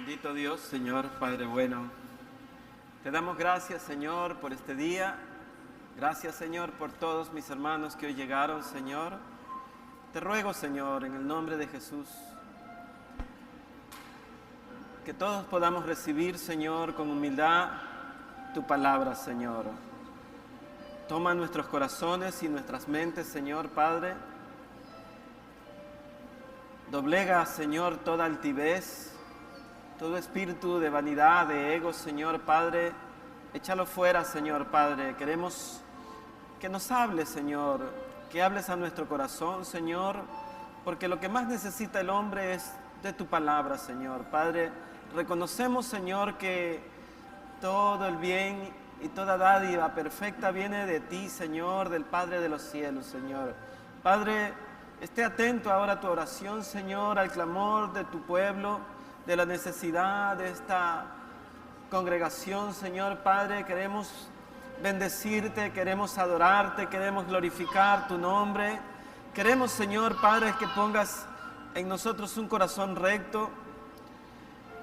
Bendito Dios, Señor, Padre bueno. Te damos gracias, Señor, por este día. Gracias, Señor, por todos mis hermanos que hoy llegaron, Señor. Te ruego, Señor, en el nombre de Jesús, que todos podamos recibir, Señor, con humildad tu palabra, Señor. Toma nuestros corazones y nuestras mentes, Señor, Padre. Doblega, Señor, toda altivez, todo espíritu de vanidad, de ego, Señor, Padre. Échalo fuera, Señor, Padre. Queremos que nos hables, Señor, que hables a nuestro corazón, Señor, porque lo que más necesita el hombre es de tu palabra, Señor. Padre, reconocemos, Señor, que todo el bien y toda dádiva perfecta viene de ti, Señor, del Padre de los cielos, Señor. Padre, esté atento ahora a tu oración, Señor, al clamor de tu pueblo, de la necesidad de esta congregación, Señor. Padre, queremos bendecirte, queremos adorarte, queremos glorificar tu nombre. Queremos, Señor, Padre, que pongas en nosotros un corazón recto,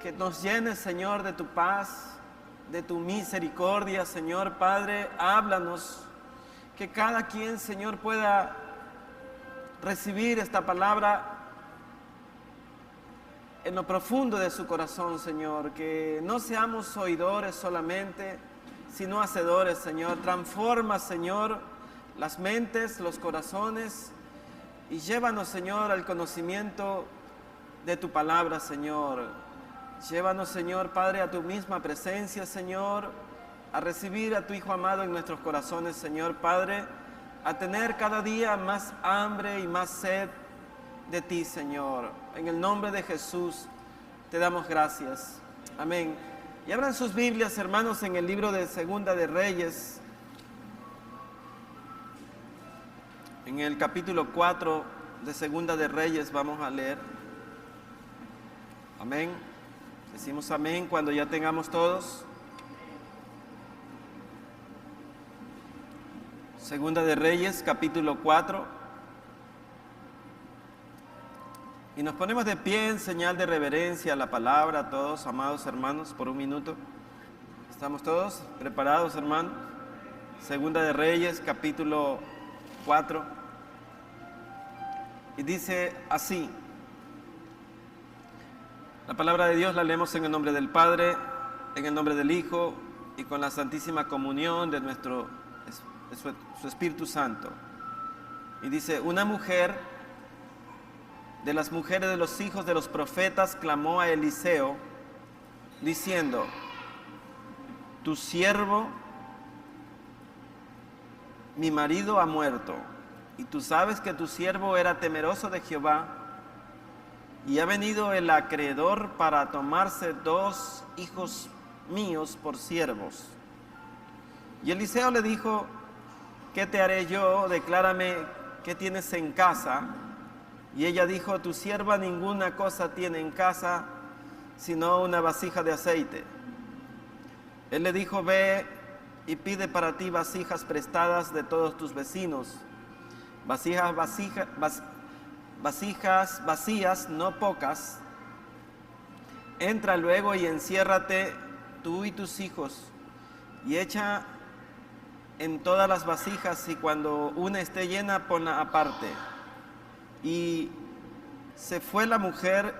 que nos llenes, Señor, de tu paz, de tu misericordia, Señor. Padre, háblanos, que cada quien, Señor, pueda recibir esta palabra en lo profundo de su corazón, Señor. Que no seamos oidores solamente, sino hacedores, Señor. Transforma, Señor, las mentes, los corazones, y llévanos, Señor, al conocimiento de tu palabra, Señor. Llévanos, Señor, Padre, a tu misma presencia, Señor, a recibir a tu Hijo amado en nuestros corazones, Señor, Padre, a tener cada día más hambre y más sed de ti, Señor. En el nombre de Jesús te damos gracias. Amén. Y abran sus Biblias, hermanos, en el libro de Segunda de Reyes, en el capítulo 4 de Segunda de Reyes vamos a leer. Amén. Decimos amén cuando ya tengamos todos. Segunda de Reyes, capítulo 4. Y nos ponemos de pie en señal de reverencia a la palabra, todos, amados hermanos, por un minuto. ¿Estamos todos preparados, hermanos? Segunda de Reyes, capítulo 4. Y dice así. La palabra de Dios la leemos en el nombre del Padre, en el nombre del Hijo y con la santísima comunión de su Espíritu Santo. Y dice: una mujer de las mujeres de los hijos de los profetas clamó a Eliseo, diciendo: tu siervo, mi marido, ha muerto, y tú sabes que tu siervo era temeroso de Jehová, y ha venido el acreedor para tomarse 2 hijos míos por siervos. Y Eliseo le dijo: ¿qué te haré yo? Declárame qué tienes en casa. Y ella dijo: tu sierva ninguna cosa tiene en casa, sino una vasija de aceite. Él le dijo: ve y pide para ti vasijas prestadas de todos tus vecinos, vasijas vacías, no pocas. Entra luego y enciérrate tú y tus hijos, y echa en todas las vasijas, y cuando una esté llena, ponla aparte. Y se fue la mujer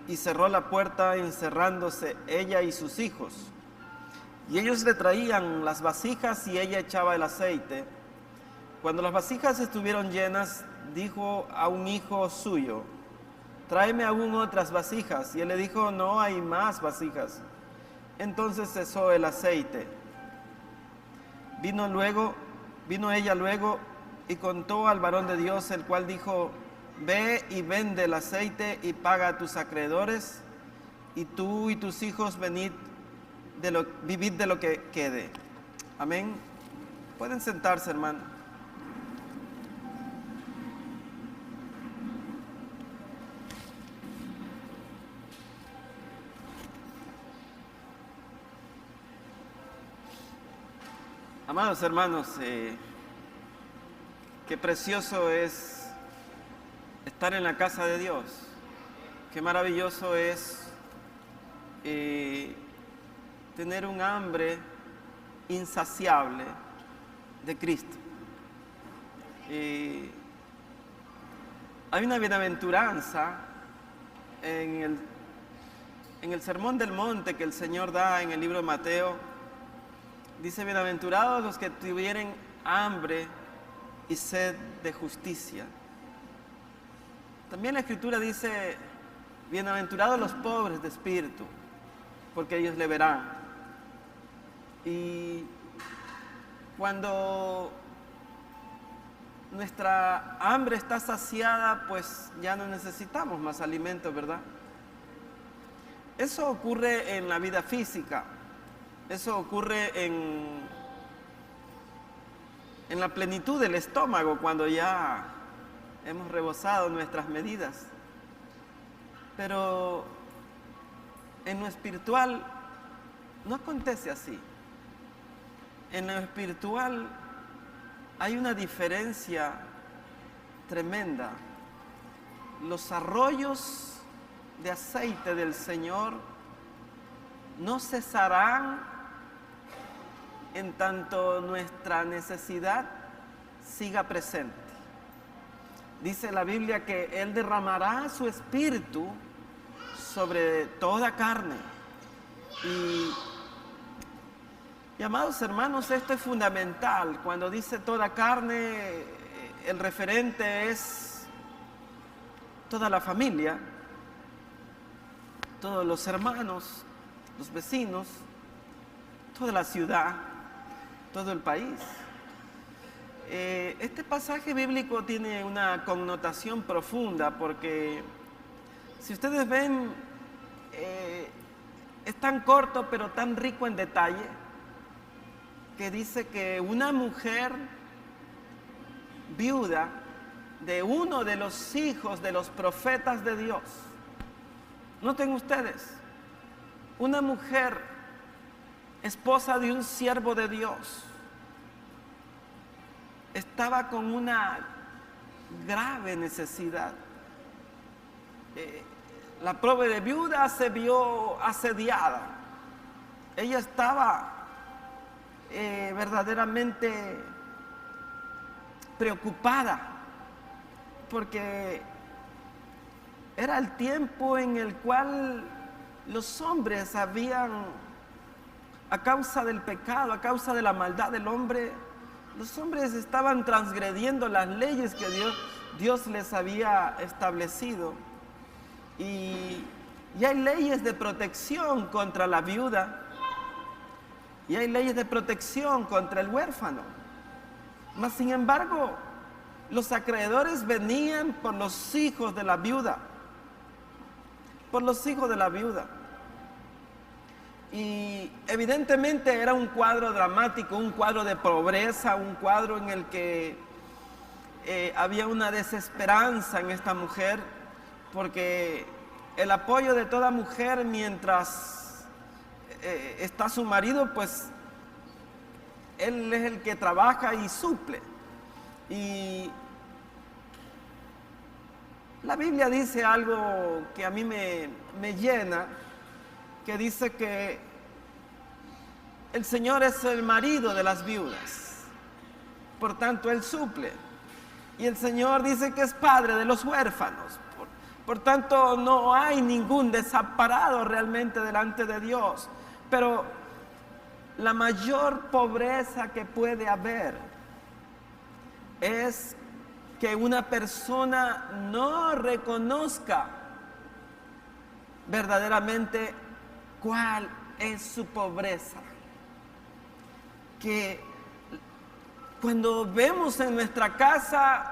y cerró la puerta, encerrándose ella y sus hijos. Y ellos le traían las vasijas y ella echaba el aceite. Cuando las vasijas estuvieron llenas, dijo a un hijo suyo: tráeme aún otras vasijas. Y él le dijo: no hay más vasijas. Entonces cesó el aceite. Vino ella luego y contó al varón de Dios, el cual dijo: ve y vende el aceite y paga a tus acreedores, y tú y tus hijos vivid de lo que quede. Amén. Pueden sentarse, hermano. Amados hermanos, qué precioso es estar en la casa de Dios. Qué maravilloso es tener un hambre insaciable de Cristo. Hay una bienaventuranza en el Sermón del Monte que el Señor da en el libro de Mateo. Dice: bienaventurados los que tuvieren hambre y sed de justicia. También la Escritura dice: bienaventurados los pobres de espíritu, porque ellos le verán. Y cuando nuestra hambre está saciada, pues ya no necesitamos más alimento, ¿verdad? Eso ocurre en la vida física, eso ocurre en la plenitud del estómago, cuando ya hemos rebosado nuestras medidas. Pero en lo espiritual no acontece así. En lo espiritual hay una diferencia tremenda. Los arroyos de aceite del Señor no cesarán en tanto nuestra necesidad siga presente. Dice la Biblia que Él derramará su espíritu sobre toda carne. Y amados hermanos, esto es fundamental. Cuando dice toda carne, el referente es toda la familia, todos los hermanos, los vecinos, toda la ciudad, todo el país. Este pasaje bíblico tiene una connotación profunda, porque si ustedes ven, es tan corto pero tan rico en detalle, que dice que una mujer viuda de uno de los hijos de los profetas de Dios, noten ustedes, una mujer esposa de un siervo de Dios, estaba con una grave necesidad. La pobre de viuda se vio asediada. Ella estaba verdaderamente preocupada, porque era el tiempo en el cual los hombres habían, a causa del pecado, a causa de la maldad del hombre, los hombres estaban transgrediendo las leyes que Dios les había establecido. Y hay leyes de protección contra la viuda, y hay leyes de protección contra el huérfano. Mas, sin embargo, los acreedores venían por los hijos de la viuda, por los hijos de la viuda. Y evidentemente era un cuadro dramático, un cuadro de pobreza, un cuadro en el que había una desesperanza en esta mujer, porque el apoyo de toda mujer mientras está su marido, pues él es el que trabaja y suple. Y la Biblia dice algo que a mí me llena, que dice que el Señor es el marido de las viudas, por tanto Él suple. Y el Señor dice que es padre de los huérfanos, por tanto no hay ningún desamparado realmente delante de Dios. Pero la mayor pobreza que puede haber es que una persona no reconozca verdaderamente cuál es su pobreza. Que cuando vemos en nuestra casa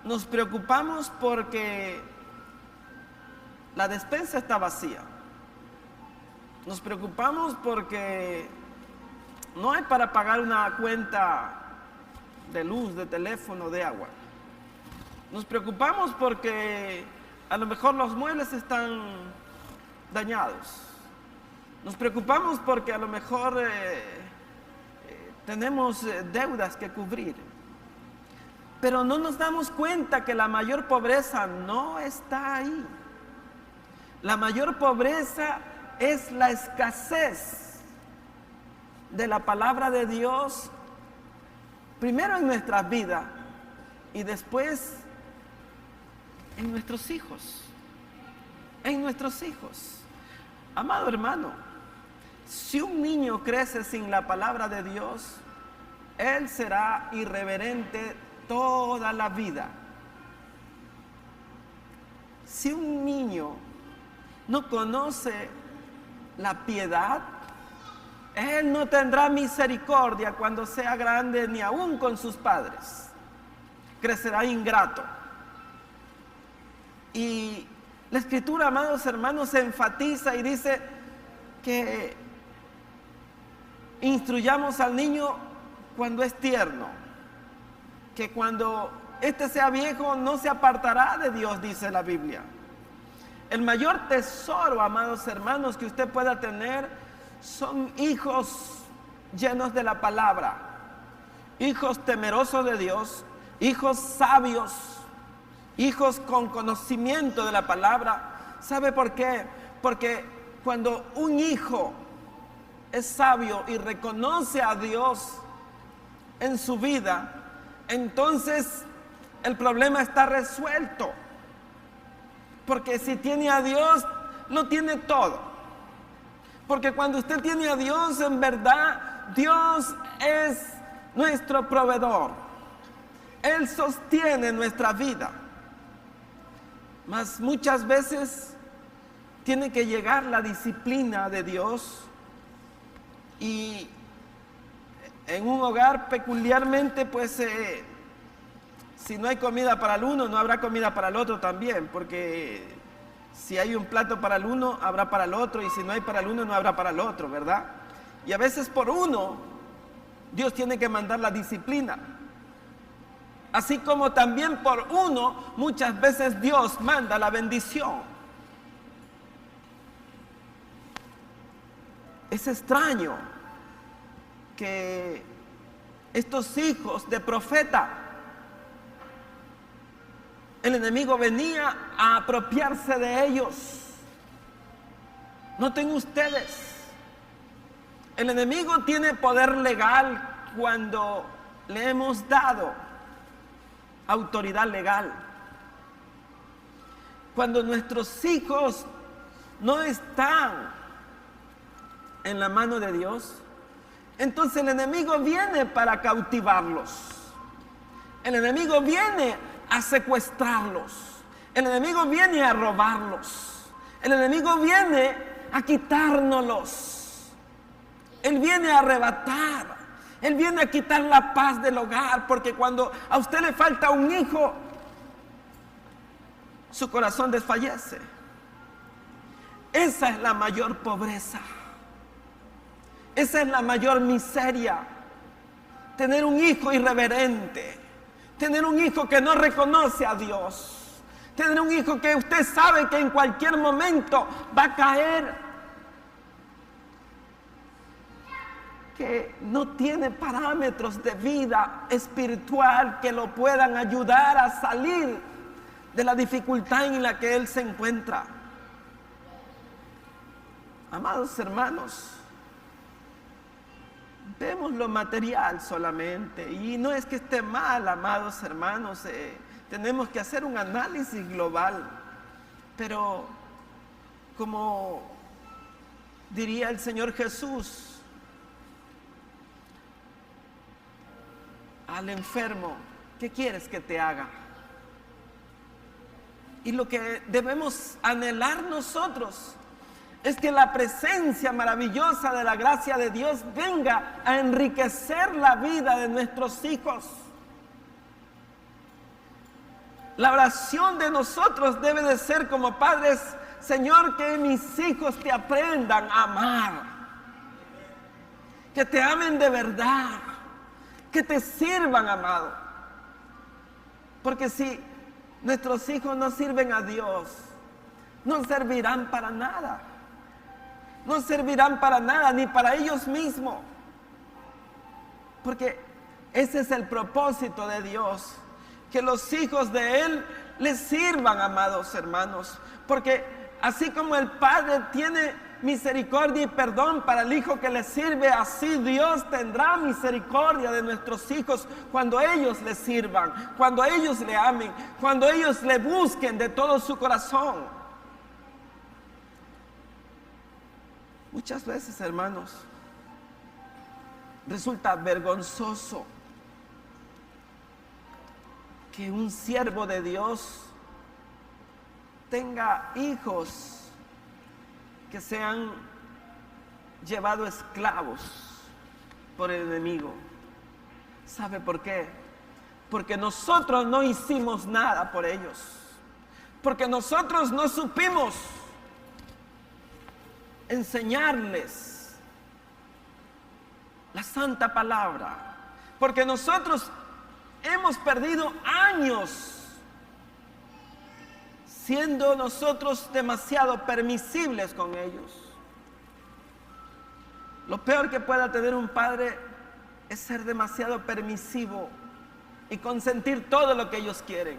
nos preocupamos porque la despensa está vacía. Nos preocupamos porque no hay para pagar una cuenta de luz, de teléfono, de agua. Nos preocupamos porque a lo mejor los muebles están dañados. Nos preocupamos porque a lo mejor tenemos deudas que cubrir. Pero no nos damos cuenta que la mayor pobreza no está ahí. La mayor pobreza es la escasez de la palabra de Dios, primero en nuestras vidas y después en nuestros hijos. En nuestros hijos. Amado hermano, si un niño crece sin la palabra de Dios, él será irreverente toda la vida. Si un niño no conoce la piedad, él no tendrá misericordia cuando sea grande, ni aún con sus padres. Crecerá ingrato. Y la Escritura, amados hermanos, enfatiza y dice que instruyamos al niño cuando es tierno, que cuando éste sea viejo no se apartará de Dios, dice la Biblia. El mayor tesoro, amados hermanos, que usted pueda tener son hijos llenos de la palabra, hijos temerosos de Dios, hijos sabios, hijos con conocimiento de la palabra. ¿Sabe por qué? Porque cuando un hijo es sabio y reconoce a Dios en su vida, entonces el problema está resuelto. Porque si tiene a Dios, lo tiene todo. Porque cuando usted tiene a Dios, en verdad, Dios es nuestro proveedor. Él sostiene nuestra vida. Mas muchas veces tiene que llegar la disciplina de Dios, y en un hogar peculiarmente, pues si no hay comida para el uno, no habrá comida para el otro también, porque si hay un plato para el uno, habrá para el otro, y si no hay para el uno, no habrá para el otro, ¿verdad? Y a veces por uno, Dios tiene que mandar la disciplina. Así como también por uno, muchas veces Dios manda la bendición. Es extraño que estos hijos de profeta, el enemigo venía a apropiarse de ellos. Noten ustedes, el enemigo tiene poder legal cuando le hemos dado autoridad legal. Cuando nuestros hijos no están en la mano de Dios, entonces el enemigo viene para cautivarlos. El enemigo viene a secuestrarlos. El enemigo viene a robarlos. El enemigo viene a quitárnoslos. Él viene a arrebatar. Él viene a quitar la paz del hogar, porque cuando a usted le falta un hijo, su corazón desfallece. Esa es la mayor pobreza. Esa es la mayor miseria. Tener un hijo irreverente. Tener un hijo que no reconoce a Dios. Tener un hijo que usted sabe que en cualquier momento va a caer. Que no tiene parámetros de vida espiritual que lo puedan ayudar a salir de la dificultad en la que él se encuentra. Amados hermanos, vemos lo material solamente, y no es que esté mal, amados hermanos, tenemos que hacer un análisis global, pero como diría el Señor Jesús al enfermo, ¿qué quieres que te haga? Y lo que debemos anhelar nosotros es que la presencia maravillosa de la gracia de Dios venga a enriquecer la vida de nuestros hijos. La oración de nosotros debe de ser como padres: Señor, que mis hijos te aprendan a amar, que te amen de verdad, que te sirvan, amado. Porque si nuestros hijos no sirven a Dios, no servirán para nada. No servirán para nada, ni para ellos mismos. Porque ese es el propósito de Dios, que los hijos de Él les sirvan, amados hermanos. Porque así como el Padre tiene misericordia y perdón para el hijo que le sirve, así Dios tendrá misericordia de nuestros hijos cuando ellos le sirvan, cuando ellos le amen, cuando ellos le busquen de todo su corazón. Muchas veces, hermanos, resulta vergonzoso que un siervo de Dios tenga hijos que se han llevado esclavos por el enemigo. ¿Sabe por qué? Porque nosotros no hicimos nada por ellos. Porque nosotros no supimos enseñarles la santa palabra. Porque nosotros hemos perdido años siendo nosotros demasiado permisibles con ellos. Lo peor que pueda tener un padre es ser demasiado permisivo y consentir todo lo que ellos quieren.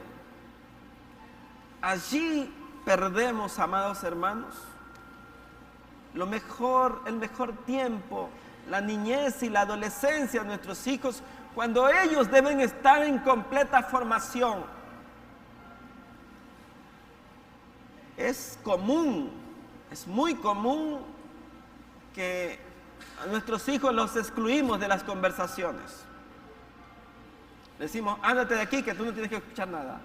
Allí perdemos, amados hermanos, el mejor tiempo, la niñez y la adolescencia de nuestros hijos, cuando ellos deben estar en completa formación. Es muy común que a nuestros hijos los excluimos de las conversaciones. Le decimos, ándate de aquí que tú no tienes que escuchar nada.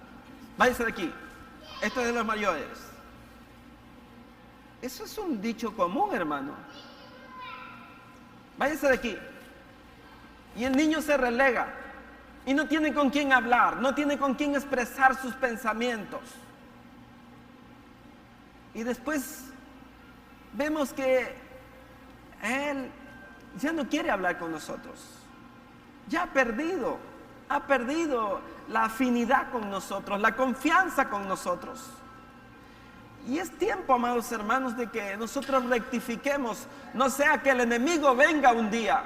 Váyase de aquí. Esto es de los mayores. Eso es un dicho común, hermano. Váyase de aquí. Y el niño se relega y no tiene con quién hablar, no tiene con quién expresar sus pensamientos. Y después vemos que él ya no quiere hablar con nosotros. Ya ha perdido la afinidad con nosotros, la confianza con nosotros. Y es tiempo, amados hermanos, de que nosotros rectifiquemos, no sea que el enemigo venga un día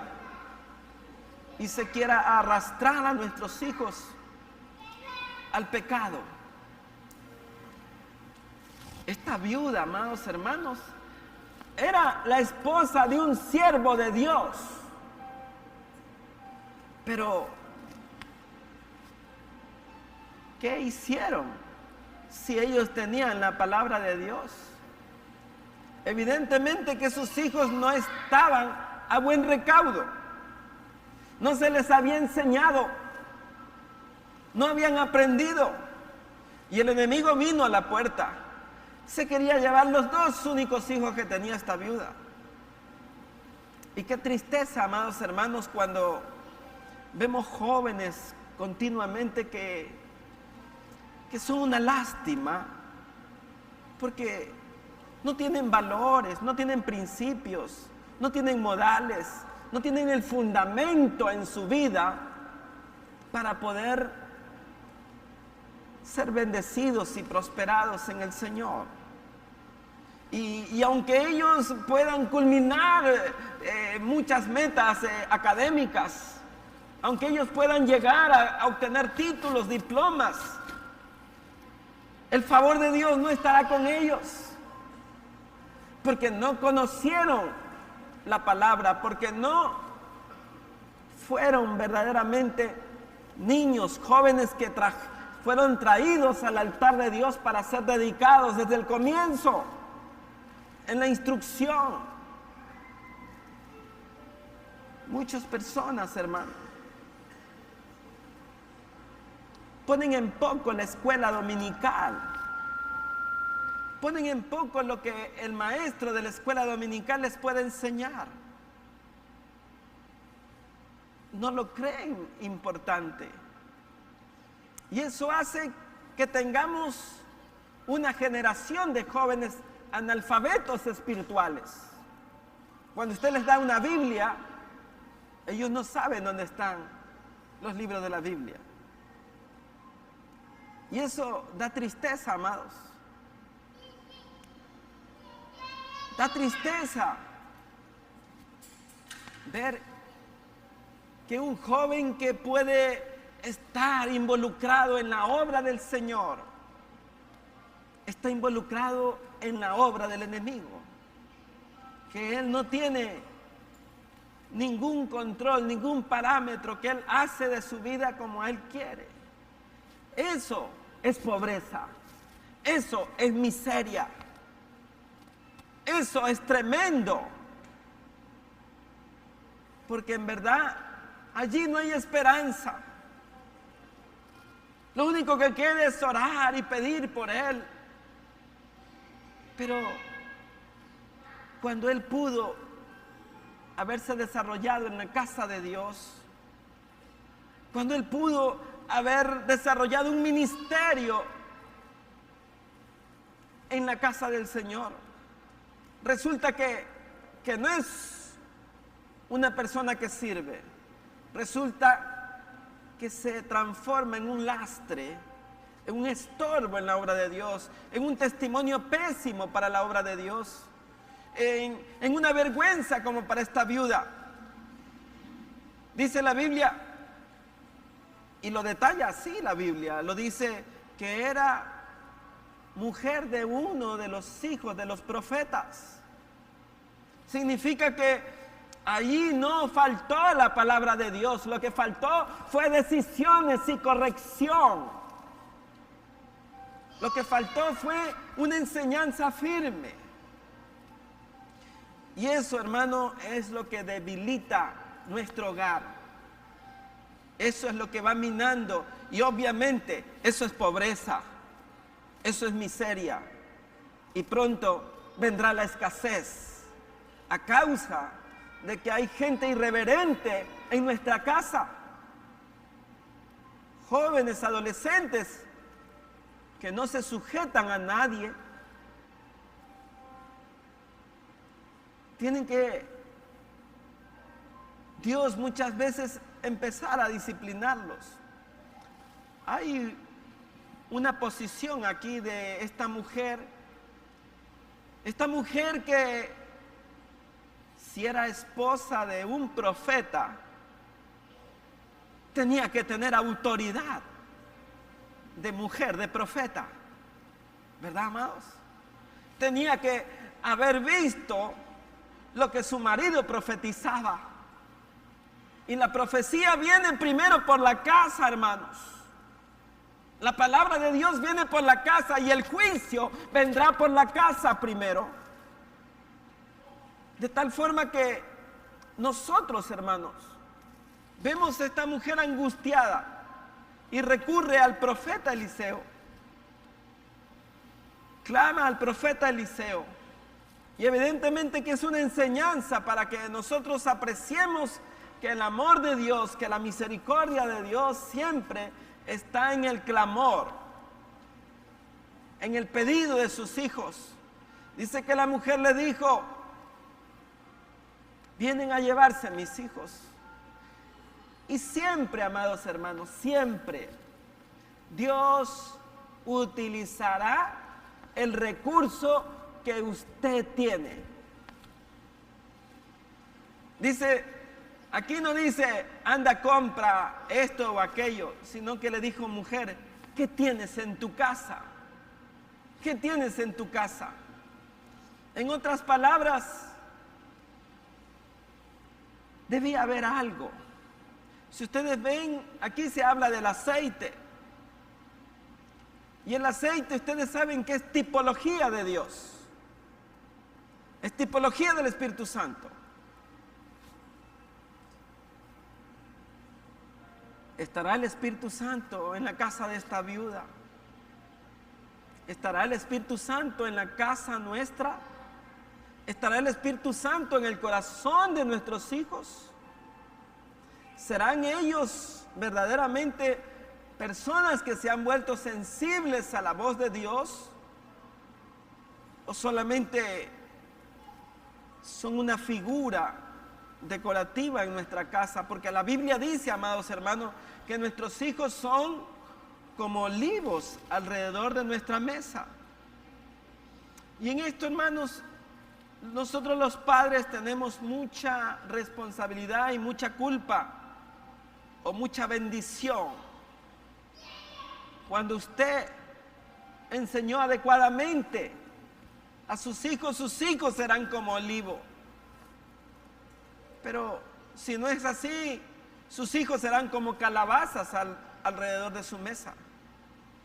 y se quiera arrastrar a nuestros hijos al pecado. Esta viuda, amados hermanos, era la esposa de un siervo de Dios. Pero, ¿qué hicieron si ellos tenían la palabra de Dios? Evidentemente que sus hijos no estaban a buen recaudo. No se les había enseñado. No habían aprendido. Y el enemigo vino a la puerta. Se quería llevar los dos únicos hijos que tenía esta viuda. Y qué tristeza, amados hermanos, cuando vemos jóvenes continuamente que son una lástima, porque no tienen valores, no tienen principios, no tienen modales, no tienen el fundamento en su vida para poder ser bendecidos y prosperados en el Señor. Y aunque ellos puedan culminar muchas metas académicas, aunque ellos puedan llegar a obtener títulos, diplomas, el favor de Dios no estará con ellos, porque no conocieron la palabra, porque no fueron verdaderamente niños, jóvenes que fueron traídos al altar de Dios para ser dedicados desde el comienzo, en la instrucción. Muchas personas, hermano, ponen en poco la escuela dominical, ponen en poco lo que el maestro de la escuela dominical les puede enseñar. No lo creen importante. Y eso hace que tengamos una generación de jóvenes analfabetos espirituales. Cuando usted les da una Biblia, ellos no saben dónde están los libros de la Biblia. Y eso da tristeza, amados. Da tristeza ver que un joven que puede estar involucrado en la obra del Señor está involucrado en la obra del enemigo. que Él no tiene ningún control, ningún parámetro, que Él hace de su vida como Él quiere. Eso es pobreza, eso es miseria, eso es tremendo, porque en verdad allí no hay esperanza. Lo único que queda es orar y pedir por Él. Pero cuando Él pudo haberse desarrollado en la casa de Dios, cuando Él pudo haber desarrollado un ministerio en la casa del Señor, resulta que no es una persona que sirve, resulta que se transforma en un lastre, en un estorbo en la obra de Dios, en un testimonio pésimo para la obra de Dios, en una vergüenza como para esta viuda. Dice la Biblia, y lo detalla así la Biblia, lo dice que era mujer de uno de los hijos de los profetas. Significa que allí no faltó la palabra de Dios, lo que faltó fue decisiones y corrección. Lo que faltó fue una enseñanza firme. Y eso, hermano, es lo que debilita nuestro hogar. Eso es lo que va minando. Y obviamente eso es pobreza, eso es miseria. Y pronto vendrá la escasez a causa de que hay gente irreverente en nuestra casa. Jóvenes, adolescentes que no se sujetan a nadie. Tienen que Dios muchas veces empezar a disciplinarlos. Hay una posición aquí de esta mujer que si era esposa de un profeta, tenía que tener autoridad de mujer, de profeta, ¿verdad, amados? Tenía que haber visto lo que su marido profetizaba. Y la profecía viene primero por la casa, hermanos. La palabra de Dios viene por la casa y el juicio vendrá por la casa primero. De tal forma que nosotros, hermanos, vemos a esta mujer angustiada y recurre al profeta Eliseo. Clama al profeta Eliseo. Y evidentemente que es una enseñanza para que nosotros apreciemos que el amor de Dios, que la misericordia de Dios siempre está en el clamor, en el pedido de sus hijos. Dice que la mujer le dijo: vienen a llevarse mis hijos. Y siempre, amados hermanos, siempre Dios utilizará el recurso que usted tiene. Dice, aquí no dice anda, compra esto o aquello, sino que le dijo: mujer, ¿qué tienes en tu casa? ¿Qué tienes en tu casa? En otras palabras, debía haber algo. Si ustedes ven, aquí se habla del aceite. Y el aceite, ustedes saben que es tipología de Dios. Es tipología del Espíritu Santo. ¿Estará el Espíritu Santo en la casa de esta viuda? ¿Estará el Espíritu Santo en la casa nuestra? ¿Estará el Espíritu Santo en el corazón de nuestros hijos? ¿Serán ellos verdaderamente personas que se han vuelto sensibles a la voz de Dios? ¿O solamente son una figura decorativa en nuestra casa? Porque la Biblia dice, amados hermanos, que nuestros hijos son como olivos alrededor de nuestra mesa. Y en esto, hermanos, nosotros los padres tenemos mucha responsabilidad y mucha culpa o mucha bendición. Cuando usted enseñó adecuadamente a sus hijos serán como olivo. Pero si no es así, sus hijos serán como calabazas alrededor de su mesa.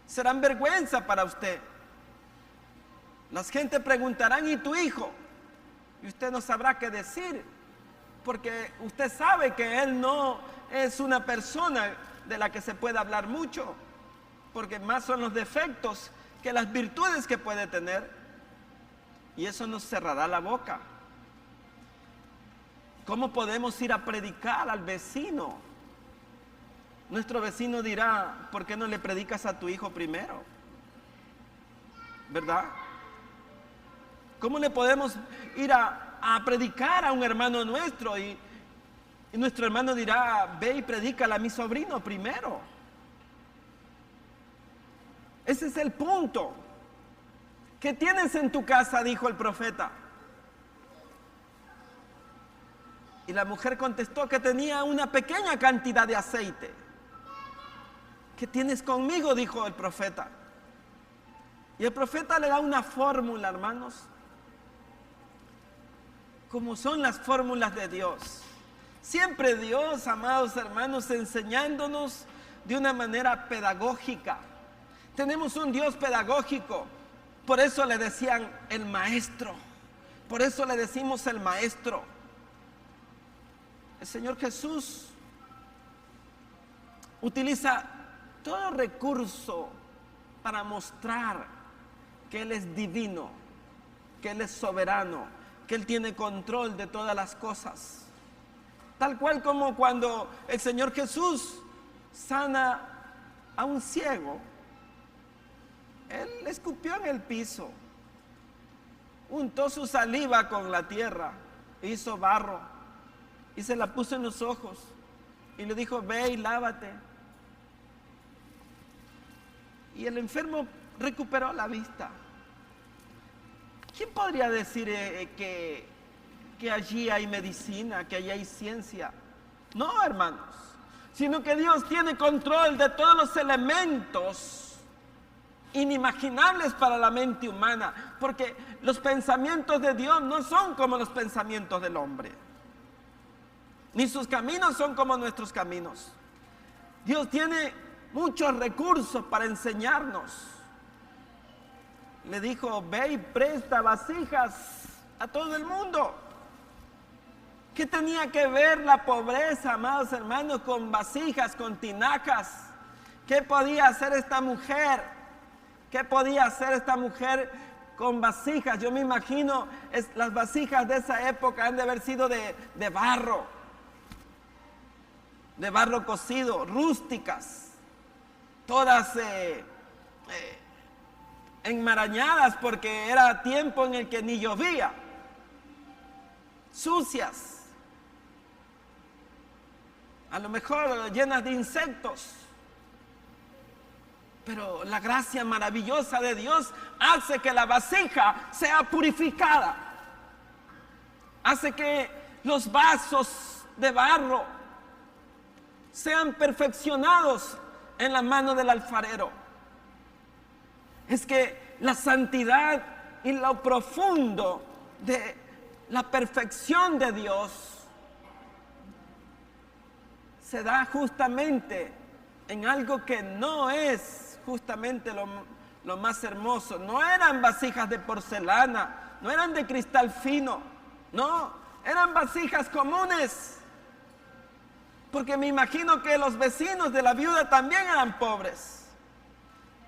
Serán vergüenza para usted. Las gente preguntarán, ¿y tu hijo? Y usted no sabrá qué decir, porque usted sabe que él no es una persona de la que se puede hablar mucho, porque más son los defectos que las virtudes que puede tener, y eso nos cerrará la boca. ¿Cómo podemos ir a predicar al vecino? Nuestro vecino dirá, ¿por qué no le predicas a tu hijo primero? ¿Verdad? ¿Cómo le podemos ir a predicar a un hermano nuestro y nuestro hermano dirá, ve y predícale a mi sobrino primero? Ese es el punto. ¿Qué tienes en tu casa?, dijo el profeta. Y la mujer contestó que tenía una pequeña cantidad de aceite. ¿Qué tienes conmigo?, dijo el profeta. Y el profeta le da una fórmula, hermanos, como son las fórmulas de Dios. Siempre Dios, amados hermanos, enseñándonos de una manera pedagógica. Tenemos un Dios pedagógico, por eso le decían el maestro, por eso le decimos el maestro. El Señor Jesús utiliza todo recurso para mostrar que Él es divino, que Él es soberano, que Él tiene control de todas las cosas. Tal cual como cuando el Señor Jesús sana a un ciego, Él escupió en el piso, untó su saliva con la tierra, hizo barro y se la puso en los ojos y le dijo, ve y lávate. Y el enfermo recuperó la vista. ¿Quién podría decir que allí hay medicina, que allí hay ciencia? No, hermanos, sino que Dios tiene control de todos los elementos inimaginables para la mente humana, porque los pensamientos de Dios no son como los pensamientos del hombre, ni sus caminos son como nuestros caminos. Dios tiene muchos recursos para enseñarnos. Le dijo, ve y presta vasijas a todo el mundo. ¿Qué tenía que ver la pobreza, amados hermanos, con vasijas, con tinajas? ¿Qué podía hacer esta mujer? ¿Qué podía hacer esta mujer con vasijas? Yo me imagino, las vasijas de esa época han de haber sido de barro cocido, rústicas, todas enmarañadas porque era tiempo en el que ni llovía, sucias, a lo mejor llenas de insectos. Pero la gracia maravillosa de Dios hace que la vasija sea purificada, hace que los vasos de barro sean perfeccionados en la mano del alfarero. Es que la santidad y lo profundo de la perfección de Dios se da justamente en algo que no es justamente lo más hermoso. No eran vasijas de porcelana, no eran de cristal fino, no, eran vasijas comunes. Porque me imagino que los vecinos de la viuda también eran pobres.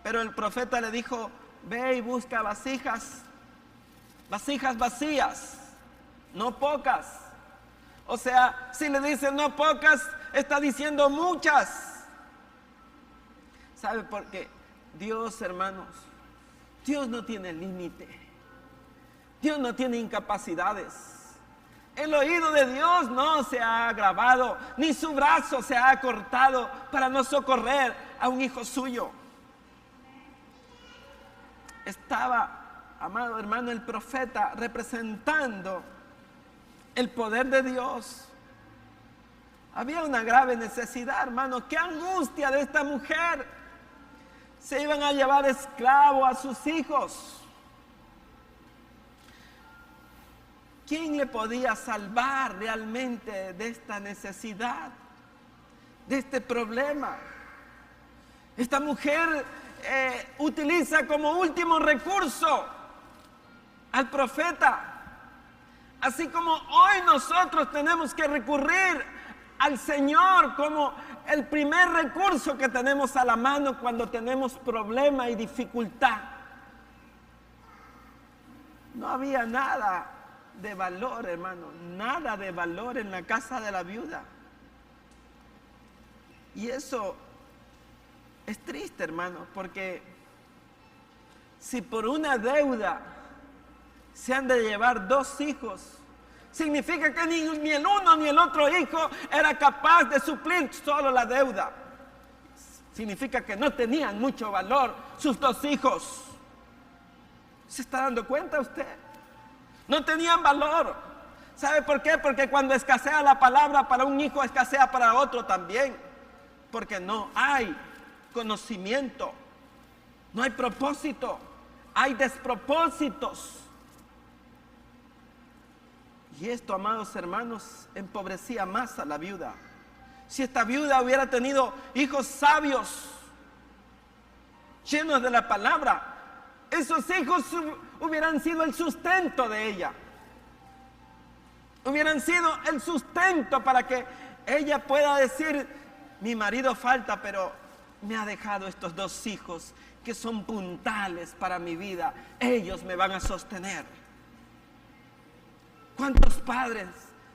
Pero el profeta le dijo, ve y busca vasijas vacías, no pocas. O sea, si le dice no pocas, está diciendo muchas. ¿Sabe por qué? Dios, hermanos, Dios no tiene límite. Dios no tiene incapacidades. El oído de Dios no se ha agravado, ni su brazo se ha cortado para no socorrer a un hijo suyo. Estaba, amado hermano, el profeta representando el poder de Dios. Había una grave necesidad, hermano. ¡Qué angustia de esta mujer! Se iban a llevar esclavo a sus hijos. ¿quién le podía salvar realmente de esta necesidad, de este problema? Esta mujer utiliza como último recurso al profeta. Así como hoy nosotros tenemos que recurrir al Señor como el primer recurso que tenemos a la mano cuando tenemos problema y dificultad. No había nada de valor, hermano, nada de valor en la casa de la viuda. Y eso es triste, hermano, porque si por una deuda se han de llevar 2 hijos, significa que ni el uno ni el otro hijo era capaz de suplir solo la deuda. Significa que no tenían mucho valor sus 2 hijos. ¿Se está dando cuenta usted? No tenían valor. ¿Sabe por qué? Porque cuando escasea la palabra para un hijo, escasea para otro también. Porque no hay conocimiento, no hay propósito, hay despropósitos. Y esto, amados hermanos, empobrecía más a la viuda. Si esta viuda hubiera tenido hijos sabios, llenos de la palabra, esos hijos hubieran sido el sustento de ella. Hubieran sido el sustento para que ella pueda decir: mi marido falta, pero me ha dejado estos 2 hijos que son puntales para mi vida. Ellos me van a sostener. ¿Cuántos padres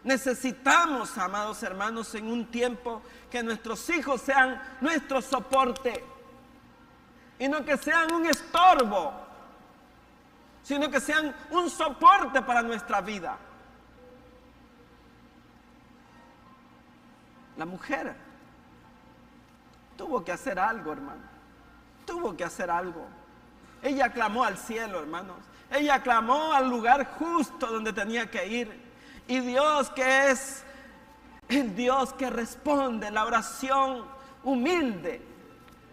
necesitamos, amados hermanos, en un tiempo que nuestros hijos sean nuestro soporte? Y no que sean un estorbo, sino que sean un soporte para nuestra vida. La mujer tuvo que hacer algo, hermano. Tuvo que hacer algo. Ella clamó al cielo, hermanos. Ella clamó al lugar justo donde tenía que ir. Y Dios, que es el Dios que responde la oración humilde,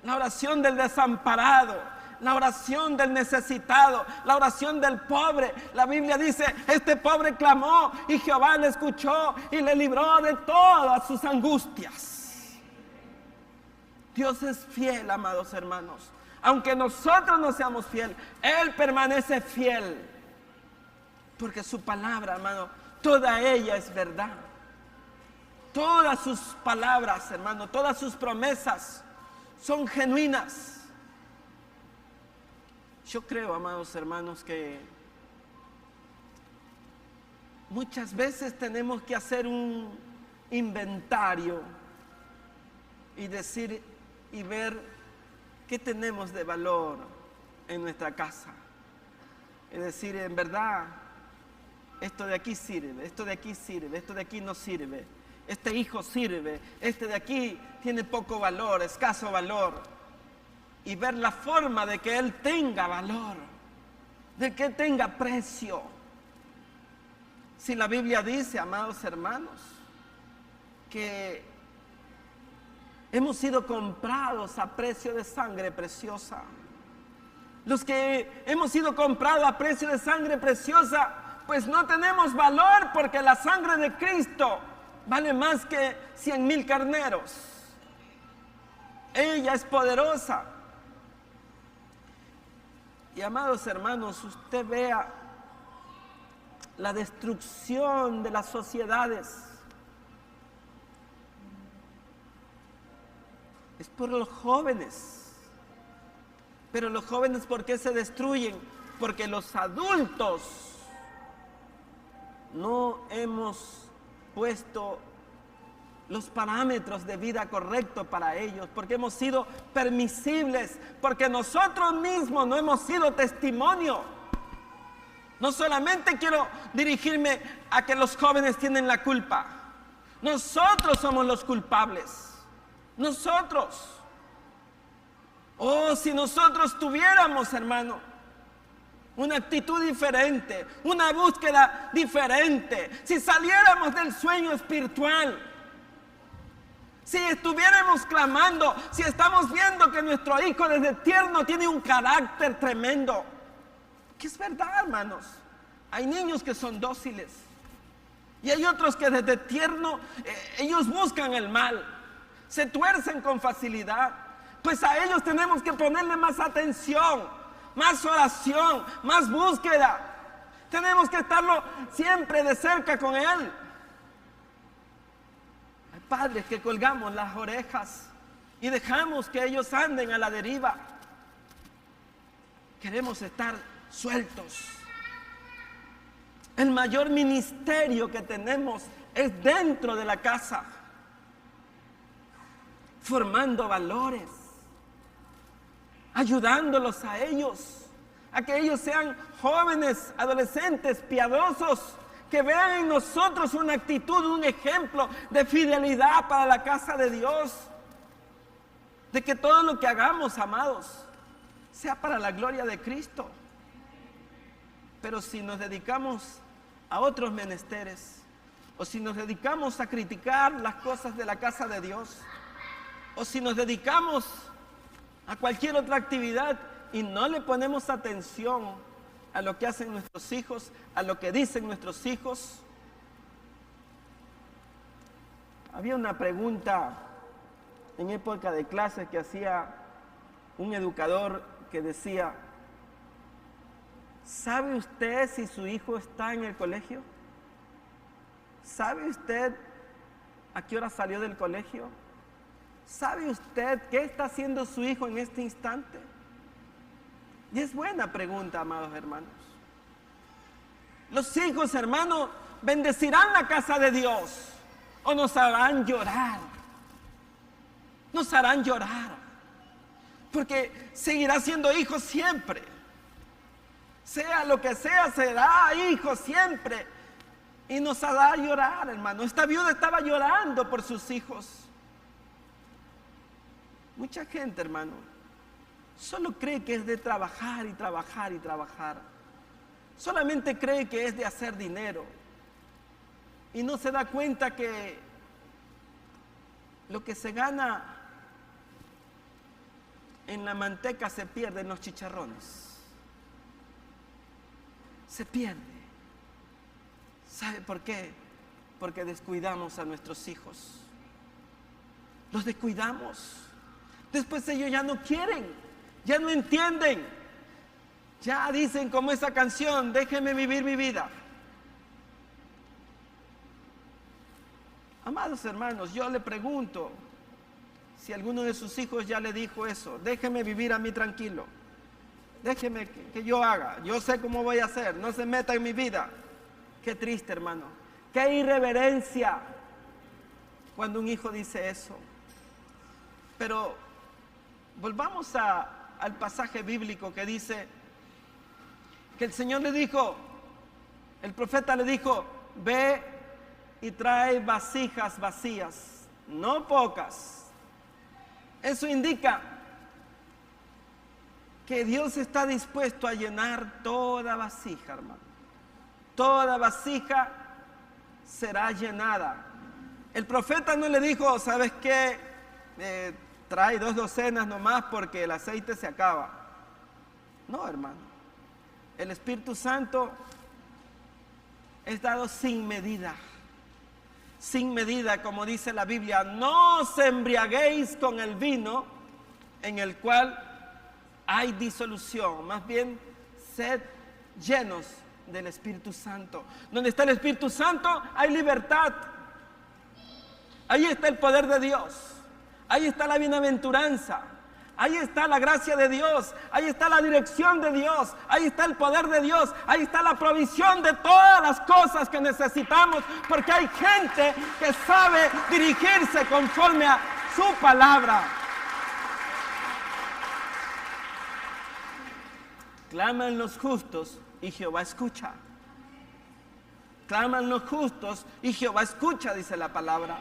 la oración del desamparado, la oración del necesitado, la oración del pobre. La Biblia dice: este pobre clamó y Jehová le escuchó y le libró de todas sus angustias. Dios es fiel, amados hermanos. Aunque nosotros no seamos fieles, Él permanece fiel. Porque su palabra, hermano, toda ella es verdad. Todas sus palabras, hermano, todas sus promesas son genuinas. Yo creo, amados hermanos, que muchas veces tenemos que hacer un inventario y decir y ver qué tenemos de valor en nuestra casa. Es decir, en verdad, esto de aquí sirve, esto de aquí sirve, esto de aquí no sirve. Este hijo sirve, este de aquí tiene poco valor, escaso valor. Y ver la forma de que él tenga valor, de que tenga precio. Si la Biblia dice, amados hermanos, que hemos sido comprados a precio de sangre preciosa. Los que hemos sido comprados a precio de sangre preciosa, pues no tenemos valor, porque la sangre de Cristo vale más que 100,000 carneros. Ella es poderosa. Y amados hermanos, usted vea la destrucción de las sociedades. Es por los jóvenes. Pero los jóvenes, ¿por qué se destruyen? Porque los adultos no hemos puesto los parámetros de vida correctos para ellos, porque hemos sido permisibles, porque nosotros mismos no hemos sido testimonio. No solamente quiero dirigirme a que los jóvenes tienen la culpa. Nosotros somos los culpables. Nosotros. Oh, si nosotros tuviéramos, hermano, una actitud diferente, una búsqueda diferente, si saliéramos del sueño espiritual, si estuviéramos clamando, si estamos viendo que nuestro hijo desde tierno tiene un carácter tremendo, que es verdad, hermanos, hay niños que son dóciles, Y hay otros que desde tierno, ellos buscan el mal, se tuercen con facilidad. Pues a ellos tenemos que ponerle más atención, más oración, más búsqueda. Tenemos que estarlo siempre de cerca con Él. Hay padres que colgamos las orejas y dejamos que ellos anden a la deriva. Queremos estar sueltos. El mayor ministerio que tenemos es dentro de la casa, formando valores, ayudándolos a ellos, a que ellos sean jóvenes, adolescentes, piadosos, que vean en nosotros una actitud, un ejemplo de fidelidad para la casa de Dios, de que todo lo que hagamos, amados, sea para la gloria de Cristo. Pero si nos dedicamos a otros menesteres, o si nos dedicamos a criticar las cosas de la casa de Dios, o si nos dedicamos a cualquier otra actividad y no le ponemos atención a lo que hacen nuestros hijos, a lo que dicen nuestros hijos. Había una pregunta en época de clases que hacía un educador que decía: ¿sabe usted si su hijo está en el colegio? ¿Sabe usted a qué hora salió del colegio? ¿Sabe usted qué está haciendo su hijo en este instante? Y es buena pregunta, amados hermanos. Los hijos, hermanos, bendecirán la casa de Dios o nos harán llorar. Nos harán llorar. Porque seguirá siendo hijo siempre. Sea lo que sea, será hijo siempre. Y nos hará llorar, hermano. Esta viuda estaba llorando por sus hijos. Mucha gente, hermano, solo cree que es de trabajar y trabajar y trabajar. Solamente cree que es de hacer dinero. Y no se da cuenta que lo que se gana en la manteca se pierde en los chicharrones. Se pierde. ¿Sabe por qué? Porque descuidamos a nuestros hijos. Los descuidamos. Después ellos ya no quieren, ya no entienden. Ya dicen como esa canción: déjeme vivir mi vida. Amados hermanos, yo le pregunto si alguno de sus hijos ya le dijo eso: déjeme vivir a mí tranquilo. Déjeme que yo haga, yo sé cómo voy a hacer, no se meta en mi vida. Qué triste, hermano. Qué irreverencia cuando un hijo dice eso. Pero volvamos al pasaje bíblico que dice que el Señor le dijo, el profeta le dijo: ve y trae vasijas vacías, no pocas. Eso indica que Dios está dispuesto a llenar toda vasija, hermano. Toda vasija será llenada. El profeta no le dijo: ¿sabes qué? Trae 2 docenas nomás porque el aceite se acaba. No, hermano. El Espíritu Santo es dado sin medida. Sin medida, como dice la Biblia: no os embriaguéis con el vino en el cual hay disolución. Más bien, sed llenos del Espíritu Santo. Donde está el Espíritu Santo hay libertad. Ahí está el poder de Dios. Ahí está la bienaventuranza. Ahí está la gracia de Dios. Ahí está la dirección de Dios. Ahí está el poder de Dios. Ahí está la provisión de todas las cosas que necesitamos. Porque hay gente que sabe dirigirse conforme a su palabra. Claman los justos y Jehová escucha. Claman los justos y Jehová escucha, dice la palabra.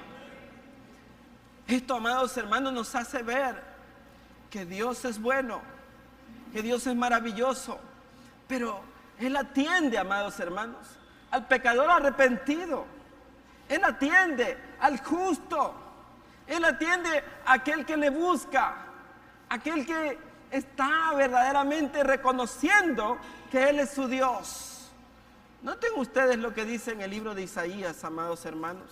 Esto, amados hermanos, nos hace ver que Dios es bueno, que Dios es maravilloso, pero Él atiende, amados hermanos, al pecador arrepentido. Él atiende al justo. Él atiende a aquel que le busca, aquel que está verdaderamente reconociendo que Él es su Dios. Noten ustedes lo que dice en el libro de Isaías, amados hermanos.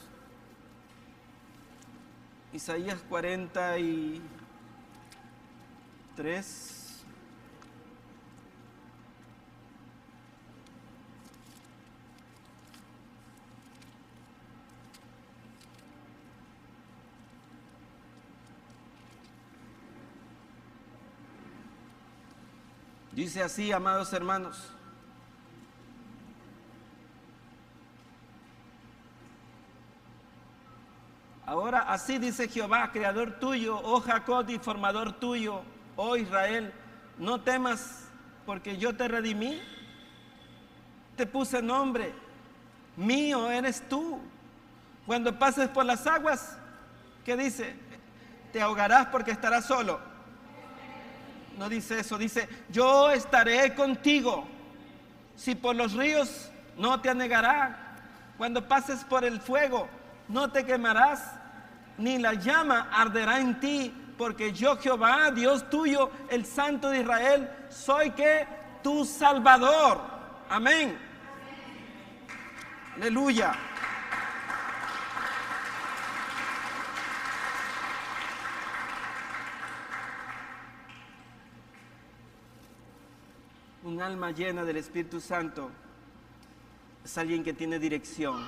Isaías 43. Dice así, amados hermanos. Ahora así dice Jehová, creador tuyo, oh Jacob, y formador tuyo, oh Israel, no temas, porque yo te redimí, te puse nombre, mío eres tú. Cuando pases por las aguas, ¿qué dice? Te ahogarás porque estarás solo. No dice eso, dice, yo estaré contigo. Si por los ríos, no te anegará. Cuando pases por el fuego, no te quemarás, ni la llama arderá en ti, porque yo Jehová, Dios tuyo, el Santo de Israel, soy que tu Salvador. Amén. Aleluya. Un alma llena del Espíritu Santo es alguien que tiene dirección,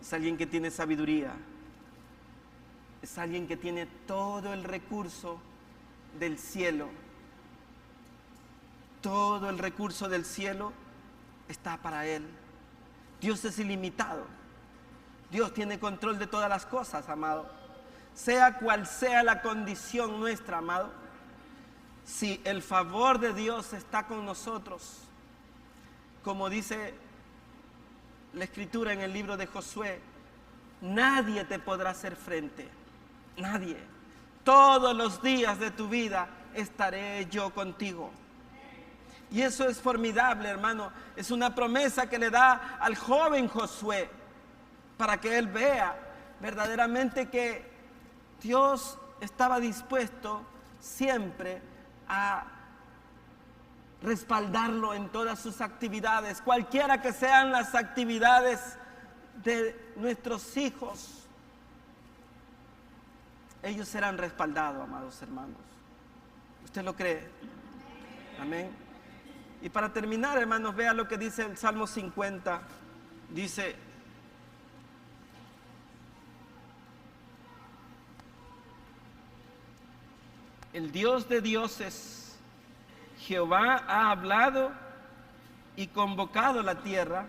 es alguien que tiene sabiduría, es alguien que tiene todo el recurso del cielo. Todo el recurso del cielo está para él. Dios es ilimitado. Dios tiene control de todas las cosas, amado. Sea cual sea la condición nuestra, amado. Si el favor de Dios está con nosotros, como dice la Escritura en el libro de Josué, nadie te podrá hacer frente. Nadie. Todos los días de tu vida estaré yo contigo. Y eso es formidable, hermano. Es una promesa que le da al joven Josué para que él vea verdaderamente que Dios estaba dispuesto siempre a respaldarlo en todas sus actividades, cualquiera que sean las actividades de nuestros hijos. Ellos serán respaldados, amados hermanos. ¿Usted lo cree? Amén. Y para terminar, hermanos, vea lo que dice el Salmo 50. Dice: el Dios de dioses, Jehová ha hablado y convocado la tierra,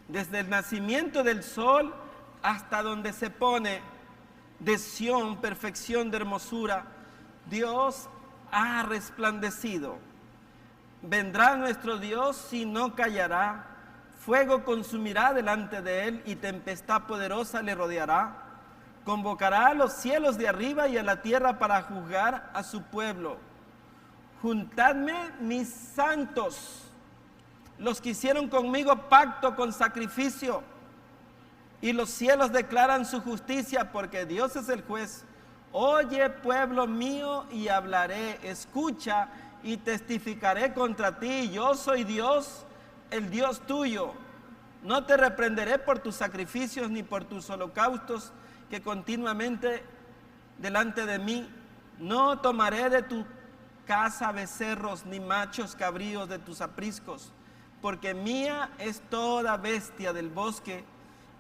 desde el nacimiento del sol hasta donde se pone. De Sión, perfección de hermosura, Dios ha resplandecido. Vendrá nuestro Dios y no callará. Fuego consumirá delante de él y tempestad poderosa le rodeará. Convocará a los cielos de arriba y a la tierra para juzgar a su pueblo. Juntadme mis santos, los que hicieron conmigo pacto con sacrificio. Y los cielos declaran su justicia, porque Dios es el juez. Oye, pueblo mío, y hablaré. Escucha y testificaré contra ti. Yo soy Dios, el Dios tuyo. No te reprenderé por tus sacrificios ni por tus holocaustos que continuamente delante de mí. No tomaré de tu casa becerros ni machos cabríos de tus apriscos, porque mía es toda bestia del bosque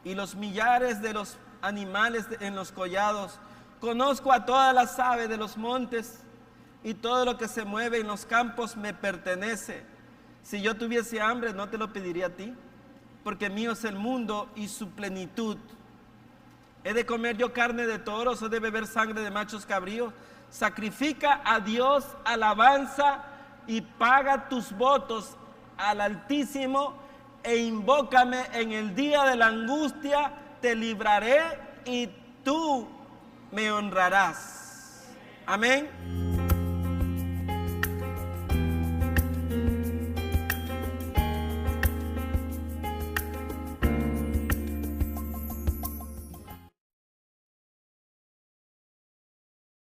y los millares de los animales en los collados. Conozco a todas las aves de los montes, y todo lo que se mueve en los campos me pertenece. Si yo tuviese hambre, no te lo pediría a ti, porque mío es el mundo y su plenitud. ¿He de comer yo carne de toros o de beber sangre de machos cabríos? Sacrifica a Dios alabanza y paga tus votos al Altísimo, e invócame en el día de la angustia. Te libraré y tú me honrarás. Amén.